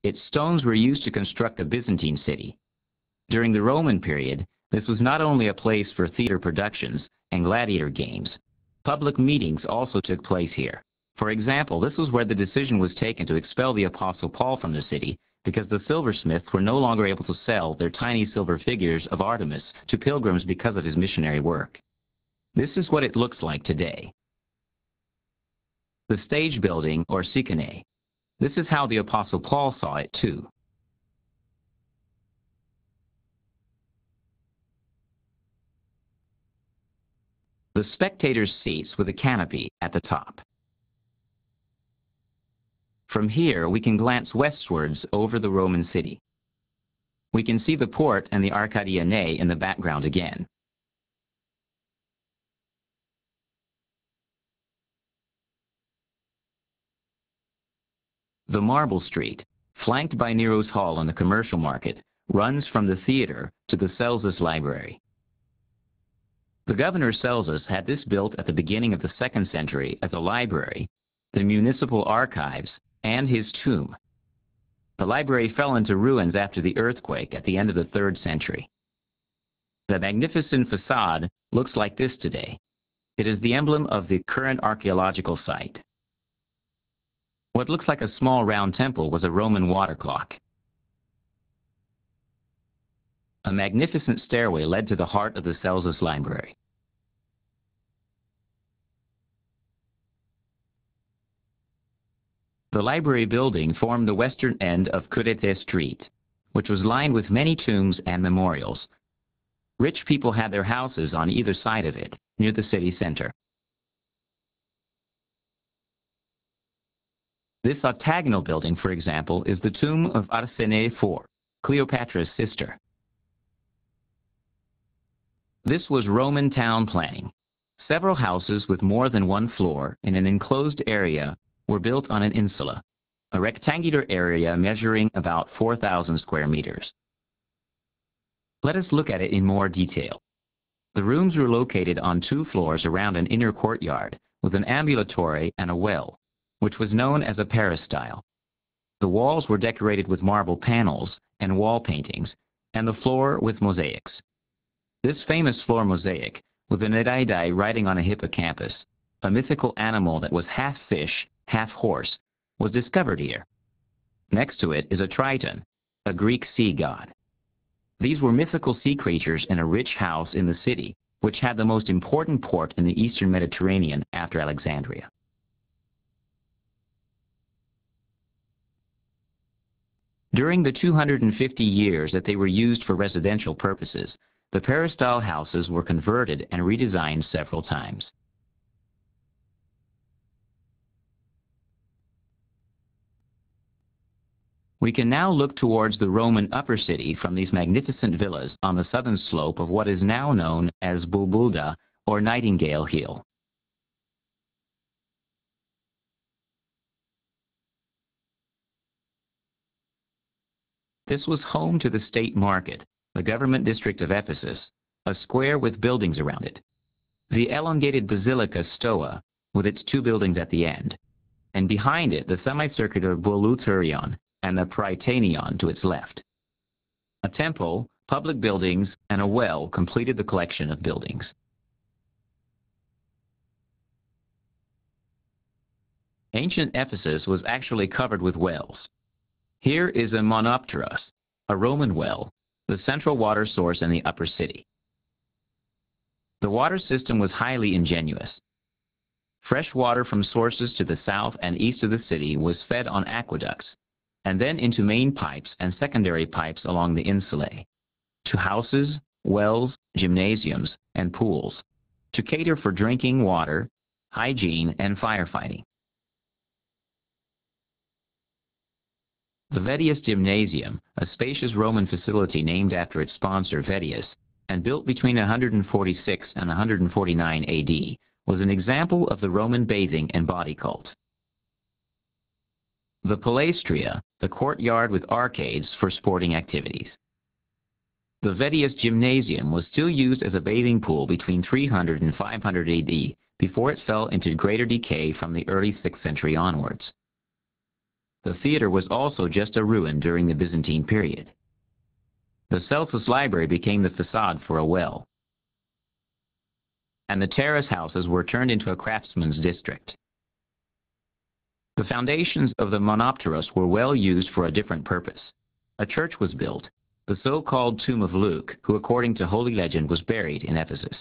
Its stones were used to construct a Byzantine city. During the Roman period, this was not only a place for theater productions and gladiator games. Public meetings also took place here. For example, this was where the decision was taken to expel the Apostle Paul from the city because the silversmiths were no longer able to sell their tiny silver figures of Artemis to pilgrims because of his missionary work. This is what it looks like today. The stage building, or Sikane. This is how the Apostle Paul saw it too. The spectators' seats with a canopy at the top. From here, we can glance westwards over the Roman city. We can see the port and the Arcadianae in the background again. The Marble Street, flanked by Nero's Hall and the commercial market, runs from the theater to the Celsus Library. The governor Celsus had this built at the beginning of the 2nd century as a library, the municipal archives, and his tomb. The library fell into ruins after the earthquake at the end of the 3rd century. The magnificent facade looks like this today. It is the emblem of the current archaeological site. What looks like a small round temple was a Roman water clock. A magnificent stairway led to the heart of the Celsus Library. The library building formed the western end of Curete Street, which was lined with many tombs and memorials. Rich people had their houses on either side of it, near the city center. This octagonal building, for example, is the tomb of Arsène IV, Cleopatra's sister. This was Roman town planning. Several houses with more than one floor in an enclosed area were built on an insula, a rectangular area measuring about 4,000 square meters. Let us look at it in more detail. The rooms were located on 2 floors around an inner courtyard with an ambulatory and a well, which was known as a peristyle. The walls were decorated with marble panels and wall paintings, and the floor with mosaics. This famous floor mosaic, with an Nereidai riding on a hippocampus, a mythical animal that was half fish, half horse, was discovered here. Next to it is a Triton, a Greek sea god. These were mythical sea creatures in a rich house in the city, which had the most important port in the eastern Mediterranean after Alexandria. During the 250 years that they were used for residential purposes, the peristyle houses were converted and redesigned several times. We can now look towards the Roman upper city from these magnificent villas on the southern slope of what is now known as Bulbulda or Nightingale Hill. This was home to the state market, the government district of Ephesus, a square with buildings around it. The elongated Basilica Stoa, with its 2 buildings at the end, and behind it the semicircular Bouleuterion and the Prytaneon to its left. A temple, public buildings, and a well completed the collection of buildings. Ancient Ephesus was actually covered with wells. Here is a monopteros, a Roman well, the central water source in the upper city. The water system was highly ingenious. Fresh water from sources to the south and east of the city was fed on aqueducts, and then into main pipes and secondary pipes along the insulae, to houses, wells, gymnasiums, and pools, to cater for drinking water, hygiene, and firefighting. The Vedius Gymnasium, a spacious Roman facility named after its sponsor Vedius, and built between 146 and 149 AD, was an example of the Roman bathing and body cult. The Palaestria, the courtyard with arcades for sporting activities. The Vedius Gymnasium was still used as a bathing pool between 300 and 500 AD before it fell into greater decay from the early 6th century onwards. The theater was also just a ruin during the Byzantine period. The Celsus library became the facade for a well, and the terrace houses were turned into a craftsman's district. The foundations of the Monopteros were well used for a different purpose. A church was built, the so-called Tomb of Luke, who according to holy legend was buried in Ephesus.